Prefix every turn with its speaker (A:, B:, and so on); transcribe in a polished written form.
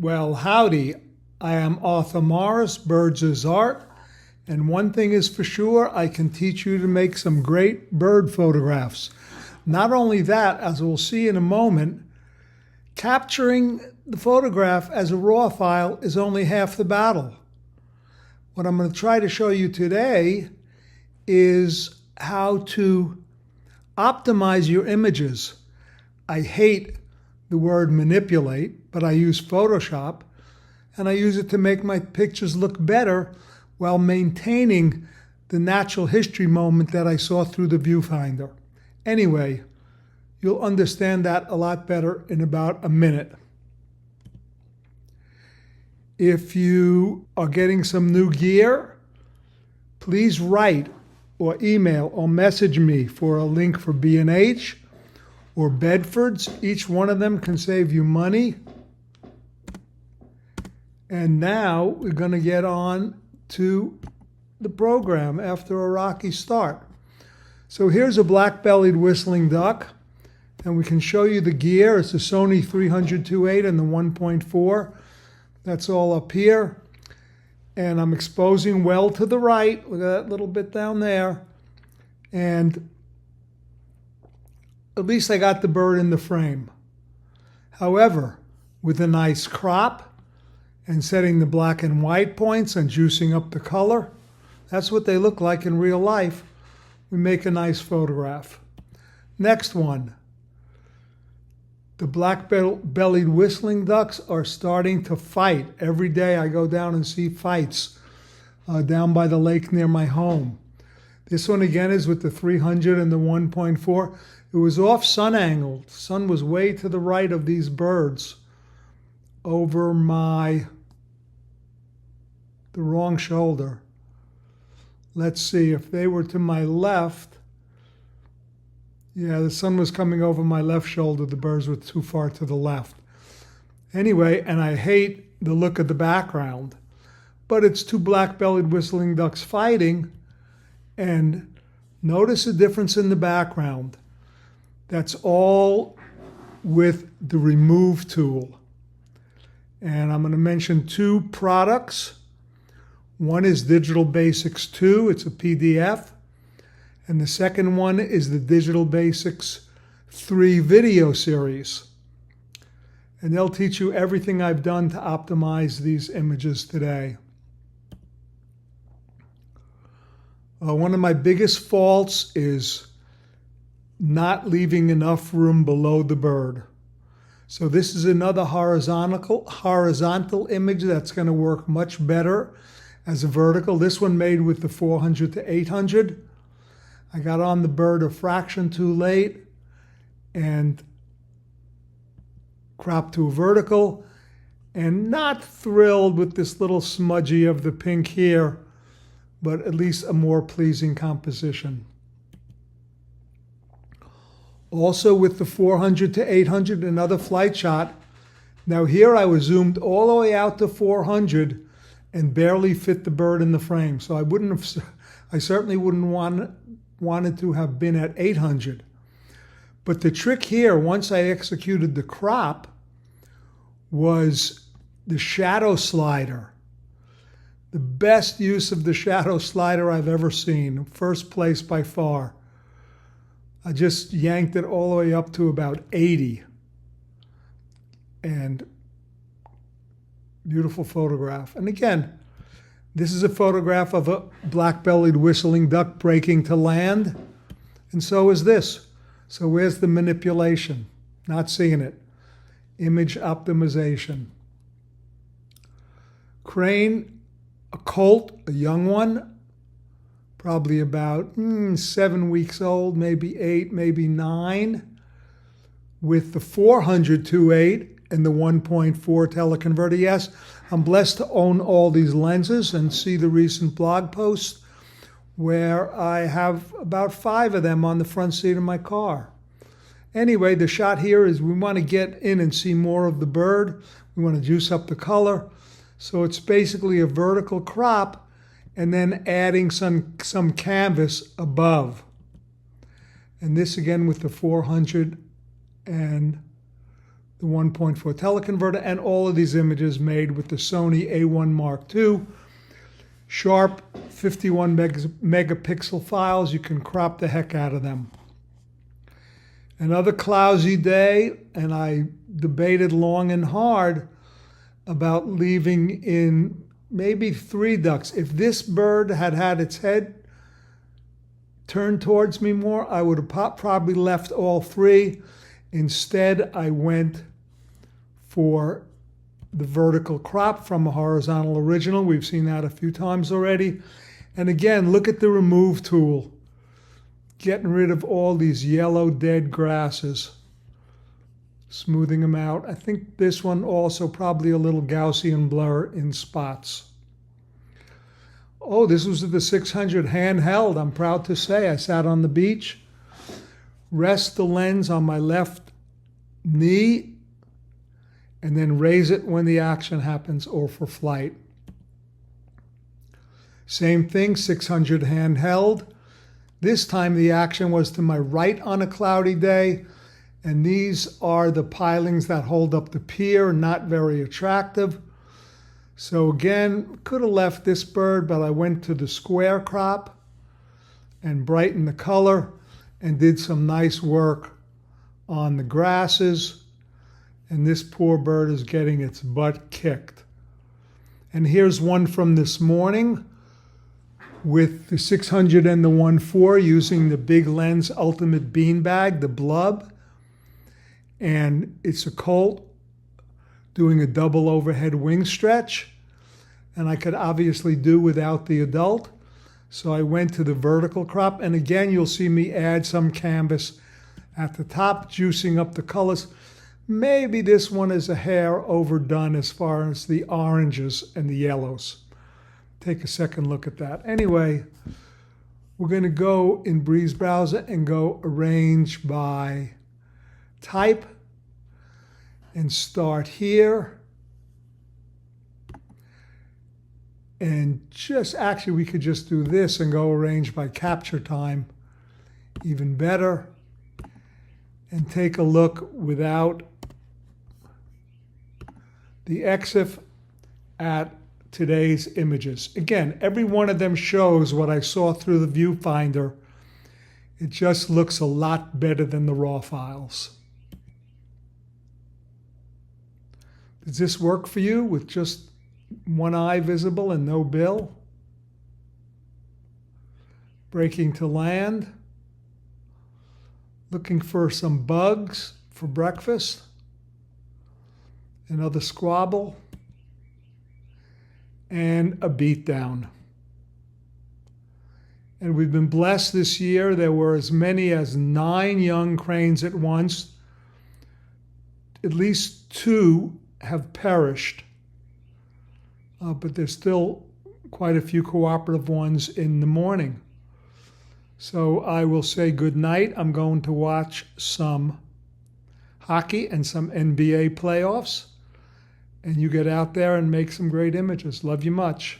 A: Well, howdy. I am Arthur Morris, Birds is Art, and one thing is for sure, I can teach you to make some great bird photographs. Not only that, as we'll see in a moment, capturing the photograph as a raw file is only half the battle. What I'm going to try to show you today is how to optimize your images. I hate the word manipulate, but I use Photoshop, and I use it to make my pictures look better while maintaining the natural history moment that I saw through the viewfinder. Anyway, you'll understand that a lot better in about a minute. If you are getting some new gear, please write or email or message me for a link for B&H or Bedford's. Each one of them can save you money. And now we're going to get on to the program after a rocky start. So here's a black-bellied whistling duck, and we can show you the gear. It's a Sony 300-2.8 and the 1.4. That's all up here. And I'm exposing well to the right. Look at that little bit down there. And at least I got the bird in the frame. However, with a nice crop and setting the black and white points and juicing up the color, that's what they look like in real life. We make a nice photograph. Next one. The black-bellied whistling ducks are starting to fight. Every day I go down and see fights down by the lake near my home. This one again is with the 300 and the 1.4. It was off sun angle. The sun was way to the right of these birds over the wrong shoulder. Let's see, if they were to my left, yeah, the sun was coming over my left shoulder. The birds were too far to the left. Anyway, and I hate the look of the background, but it's two black-bellied whistling ducks fighting, and notice the difference in the background. That's all with the remove tool. And I'm going to mention two products. One is Digital Basics 2. It's a PDF. And the second one is the Digital Basics 3 video series. And they'll teach you everything I've done to optimize these images today. One of my biggest faults is not leaving enough room below the bird. So this is another horizontal image that's going to work much better as a vertical. This one made with the 400 to 800. I got on the bird a fraction too late and cropped to a vertical, and not thrilled with this little smudgy of the pink here, but at least a more pleasing composition. Also with the 400 to 800, another flight shot. Now here I was zoomed all the way out to 400 and barely fit the bird in the frame. So I certainly wouldn't wanted to have been at 800. But the trick here, once I executed the crop, was the shadow slider. The best use of the shadow slider I've ever seen. First place by far. I just yanked it all the way up to about 80. And beautiful photograph. And again, this is a photograph of a black-bellied whistling duck breaking to land. And so is this. So where's the manipulation? Not seeing it. Image optimization. Crane, a colt, a young one, probably about 7 weeks old, maybe 8, maybe 9, with the 400 2.8 and the 1.4 teleconverter. Yes, I'm blessed to own all these lenses and see the recent blog posts where I have about 5 of them on the front seat of my car. Anyway, the shot here is we want to get in and see more of the bird. We want to juice up the color. So it's basically a vertical crop and then adding some canvas above. And this again with the 400 and the 1.4 teleconverter, and all of these images made with the Sony A1 Mark II. Sharp 51 megapixel files. You can crop the heck out of them. Another cloudy day, and I debated long and hard about leaving in maybe 3 ducks. If this bird had had its head turned towards me more, I would have probably left all 3. Instead, I went for the vertical crop from a horizontal original. We've seen that a few times already. And again, look at the remove tool. Getting rid of all these yellow dead grasses. Smoothing them out. I think this one also probably a little Gaussian blur in spots. Oh, this was the 600 handheld. I'm proud to say I sat on the beach, rest the lens on my left knee, and then raise it when the action happens or for flight. Same thing, 600 handheld. This time the action was to my right on a cloudy day, and these are the pilings that hold up the pier, not very attractive. So again, could have left this bird, but I went to the square crop and brightened the color and did some nice work on the grasses. And this poor bird is getting its butt kicked. And here's one from this morning with the 600 and the 1.4 using the big lens ultimate beanbag, the blub. And it's a colt doing a double overhead wing stretch. And I could obviously do without the adult. So I went to the vertical crop. And again, you'll see me add some canvas at the top, juicing up the colors. Maybe this one is a hair overdone as far as the oranges and the yellows. Take a second look at that. Anyway, we're going to go in Breeze Browser and go arrange by type and start here. And just actually we could just do this and go arrange by capture time. Even better. And take a look without the EXIF at today's images. Again, every one of them shows what I saw through the viewfinder. It just looks a lot better than the raw files. Does this work for you with just one eye visible and no bill? Breaking to land. Looking for some bugs for breakfast. Another squabble. And a beatdown. And we've been blessed this year. There were as many as 9 young cranes at once. At least 2 have perished. But there's still quite a few cooperative ones in the morning. So I will say good night. I'm going to watch some hockey and some NBA playoffs. And you get out there and make some great images. Love you much.